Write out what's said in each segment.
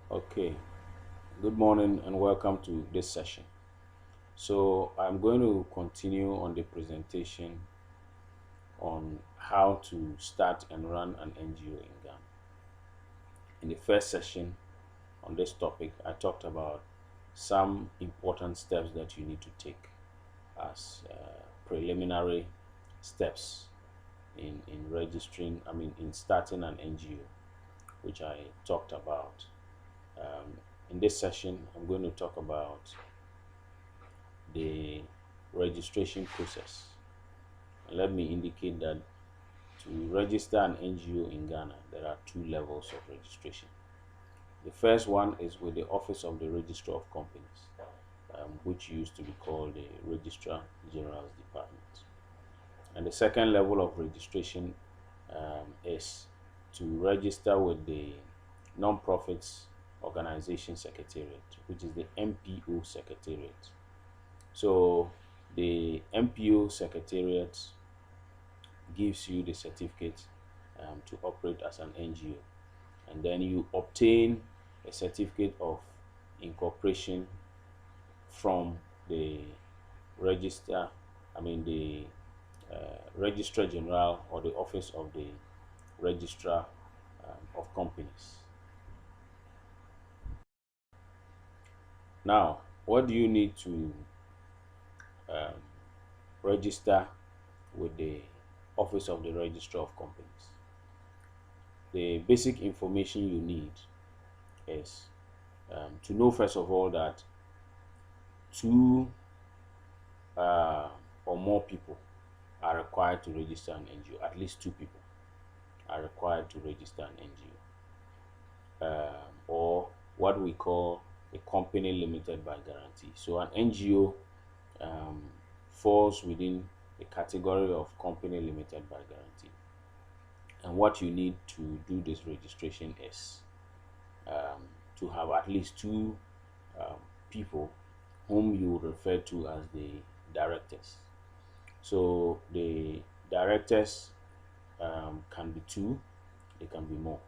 Okay, good morning and welcome to this session. So, I'm going to continue on the presentation on how to start and run an NGO in Ghana. In the first session on this topic, I talked about some important steps that you need to take as preliminary steps in registering, in starting an NGO, which I talked about. In this session, I'm going to talk about the registration process. And let me indicate that to register an NGO in Ghana, there are two levels of registration. The first one is with the Office of the Registrar of Companies, which used to be called the Registrar General's Department. And the second level of registration is to register with the Non-Profits Organization Secretariat, which is the MPO Secretariat. So the MPO Secretariat gives you the certificate to operate as an NGO, and then you obtain a certificate of incorporation from the register, the Registrar General or the Office of the Registrar of Companies. Now, what do you need to um, register with the Office of the Registrar of Companies? The basic information you need is to know, first of all, that two or more people are required to register an NGO. At least two people are required to register an NGO, or what we call a company limited by guarantee. So an NGO um, falls within the category of company limited by guarantee. And what you need to do this registration is um, to have at least two um, people whom you refer to as the directors. So the directors can be two, they can be more.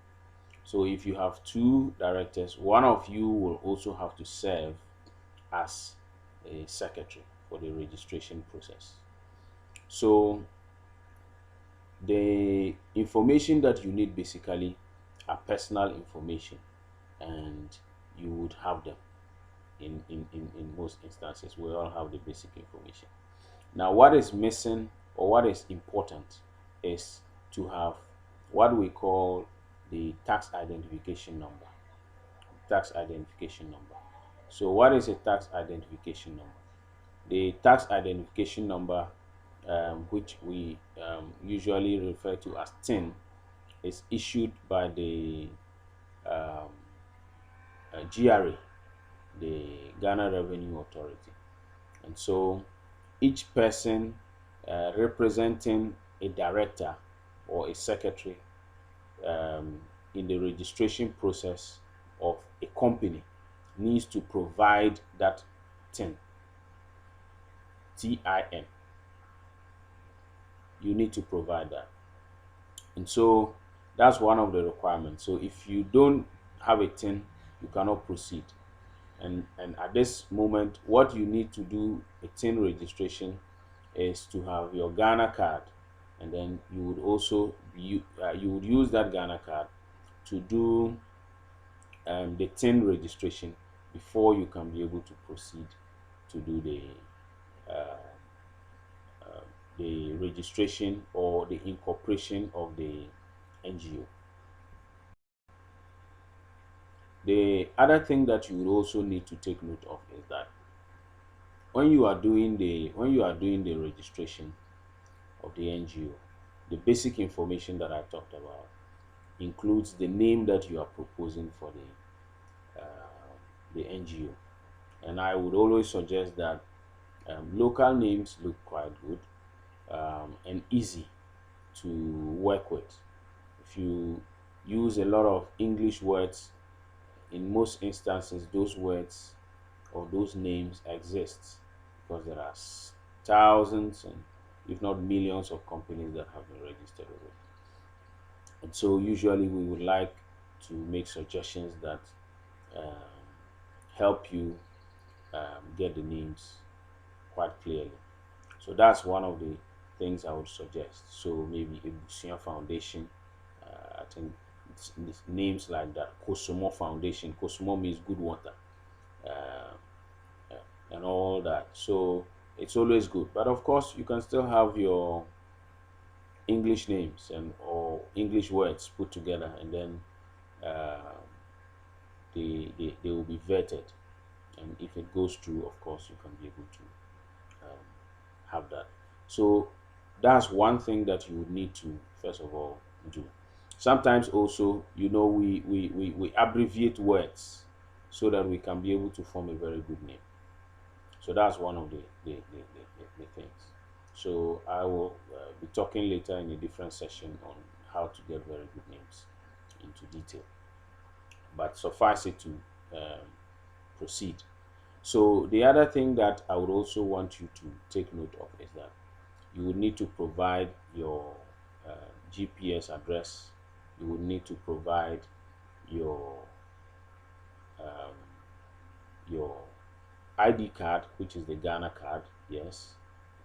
So if you have two directors, one of you will also have to serve as a secretary for the registration process. So the information that you need basically are personal information, and you would have them in most instances. We all have the basic information. Now, what is missing or what is important is to have what we call the tax identification number. Tax identification number. So, what is a tax identification number? The tax identification number, which we usually refer to as TIN, is issued by the um, GRA, the Ghana Revenue Authority. And so each person representing a director or a secretary in the registration process of a company needs to provide that TIN, TIN. You need to provide that. And so that's one of the requirements. So if you don't have a TIN, you cannot proceed. And at this moment, what you need to do a TIN registration is to have your Ghana card, and then you would also you would use that Ghana card to do the TIN registration before you can be able to proceed to do uh, uh, the registration or the incorporation of the NGO. The other thing that you would also need to take note of is that when you are doing the registration of the NGO, the basic information that I talked about includes the name that you are proposing for the NGO. And I would always suggest that local names look quite good and easy to work with. If you use a lot of English words, in most instances, those words or those names exist because there are thousands and if not millions of companies that have been registered already. And so usually we would like to make suggestions that um, help you get the names quite clearly. So that's one of the things I would suggest. So maybe a Busia Foundation. I think it's names like that. Kosomo Foundation. Kosomo means good water, uh, and all that. So it's always good. But of course, you can still have your English names and or English words put together, and then uh, they will be vetted. And if it goes through, of course, you can be able to um, have that. So that's one thing that you would need to first of all do. Sometimes also, we abbreviate words so that we can be able to form a very good name. So that's one of the things. So I will be talking later in a different session on how to get very good names into detail. But suffice it to proceed. So the other thing that I would also want you to take note of is that you would need to provide your GPS address. You would need to provide your um, your ID card, which is the Ghana card. Yes,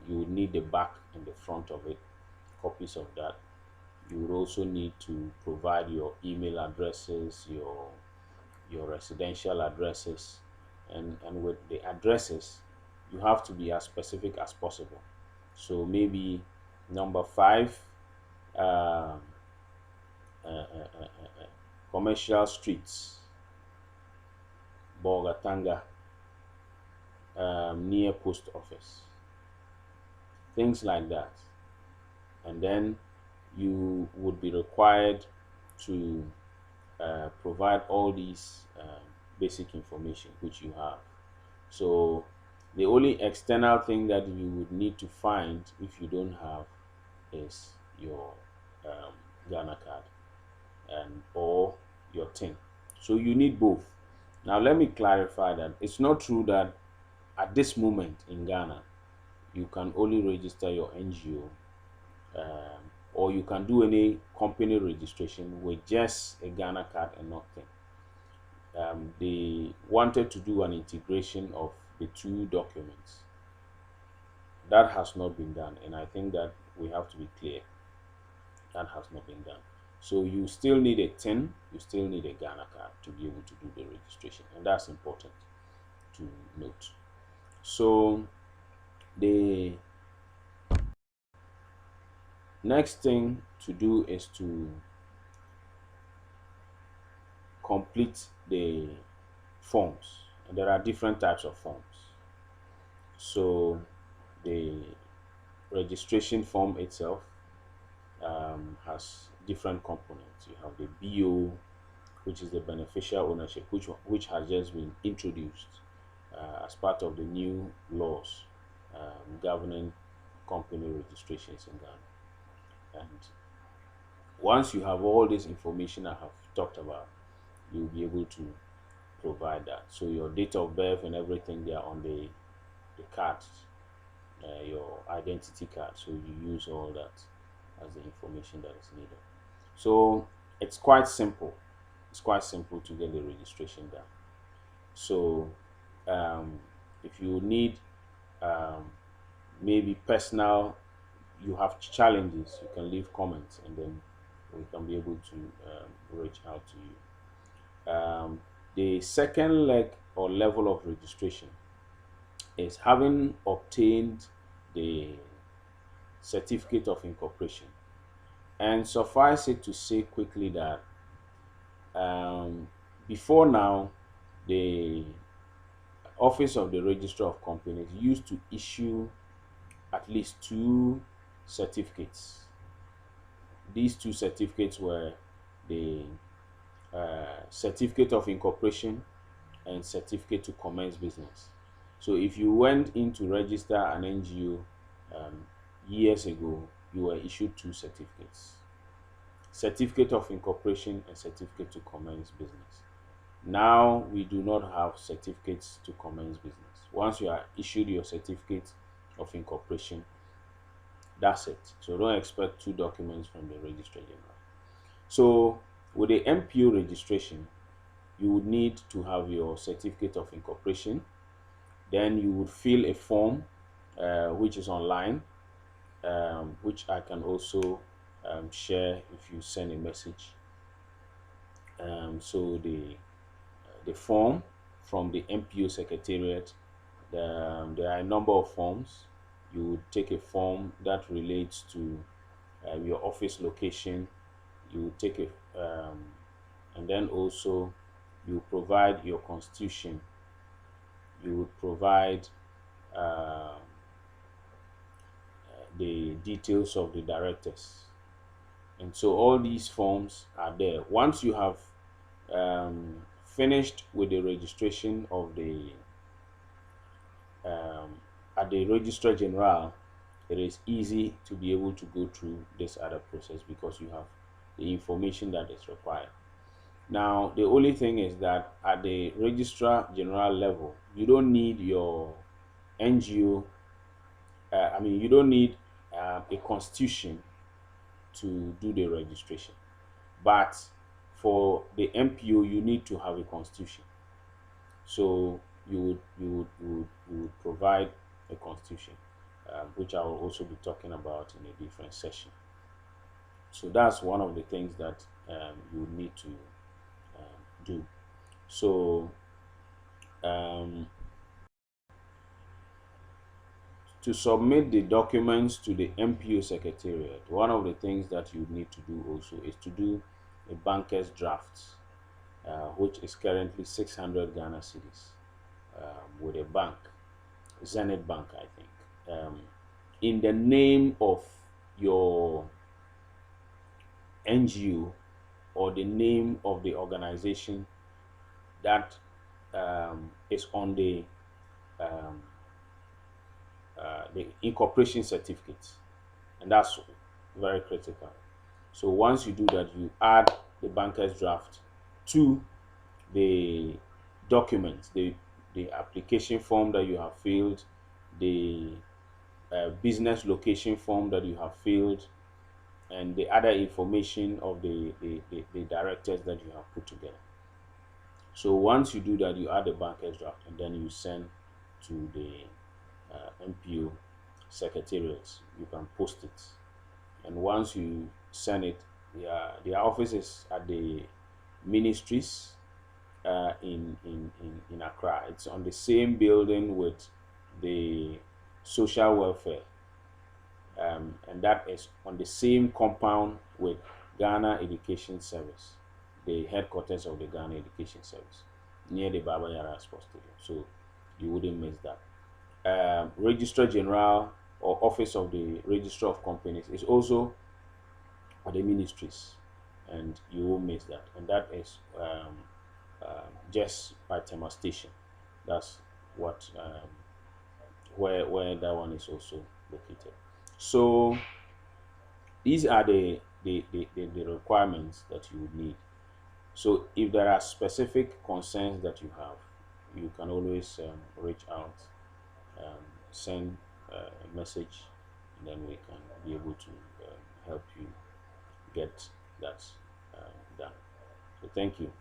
you would need the back and the front of it, copies of that. You would also need to provide your email addresses, your residential addresses, and with the addresses, you have to be as specific as possible. So maybe number 5, um, commercial streets, Bogatanga, near post office, things like that. And then you would be required to provide all these basic information which you have. So the only external thing that you would need to find if you don't have is your Ghana card and or your TIN. So you need both. Now let me clarify that it's not true that at this moment in Ghana you can only register your NGO, or you can do any company registration with just a Ghana card and nothing. They wanted to do an integration of the two documents. That has not been done, and I think that we have to be clear that has not been done. So you still need a TIN, you still need a Ghana card to be able to do the registration, and that's important to note. So the next thing to do is to complete the forms, and there are different types of forms. So the registration form itself has different components. You have the BO, which is the beneficial ownership, which has just been introduced as part of the new laws governing company registrations in Ghana. And once you have all this information I have talked about, you'll be able to provide that. So your date of birth and everything, they are on the cards, your identity card. So you use all that as the information that is needed. So it's quite simple. It's quite simple to get the registration done. So um, if you need um, maybe personal, you have challenges, you can leave comments and then we can be able to reach out to you. The second leg or level of registration is having obtained the certificate of incorporation. And suffice it to say quickly that um, before now, the Office of the Registrar of Companies used to issue at least two certificates. These two certificates were the certificate of incorporation and certificate to commence business. So if you went in to register an NGO years ago, you were issued two certificates: certificate of incorporation and certificate to commence business. Now we do not have certificates to commence business. Once you are issued your certificate of incorporation, that's it. So don't expect two documents from the registrar general. So with the MPO registration, you would need to have your certificate of incorporation. Then you would fill a form, which is online, which I can also share if you send a message. So the form from the MPO Secretariat, there are a number of forms. You would take a form that relates to your office location. You would take a, and then also you provide your constitution. You would provide uh, the details of the directors. And so all these forms are there. Once you have finished with the registration of the at the registrar general, it is easy to be able to go through this other process because you have the information that is required. Now, the only thing is that at the registrar general level, you don't need your NGO, you don't need a constitution to do the registration. But for the MPO, you need to have a constitution. So you would provide a constitution, which I will also be talking about in a different session. So that's one of the things that you need to do. So um, to submit the documents to the MPO Secretariat, one of the things that you need to do also is to do a banker's draft, which is currently 600 Ghana cedis, with a bank, Zenith Bank, I think, in the name of your NGO or the name of the organization that is on um, the incorporation certificate, and that's very critical. So once you do that, you add the banker's draft to the documents, the application form that you have filled, the business location form that you have filled, and the other information of the directors that you have put together. So once you do that, you add the banker's draft and then you send to the MPO secretariats. You can post it. And once you send it, the office is at the ministries in Accra. It's on the same building with the social welfare, and that is on the same compound with Ghana Education Service, the headquarters of the Ghana Education Service, near the Baba Yara Sports Stadium. So you wouldn't miss that. Registrar General or Office of the Registrar of Companies is also at the ministries, and you won't miss that. And that is just by Tema Station. That's what where that one is also located. So these are the requirements that you would need. So if there are specific concerns that you have, you can always reach out, send a message, and then we can be able to help you get that done. So thank you.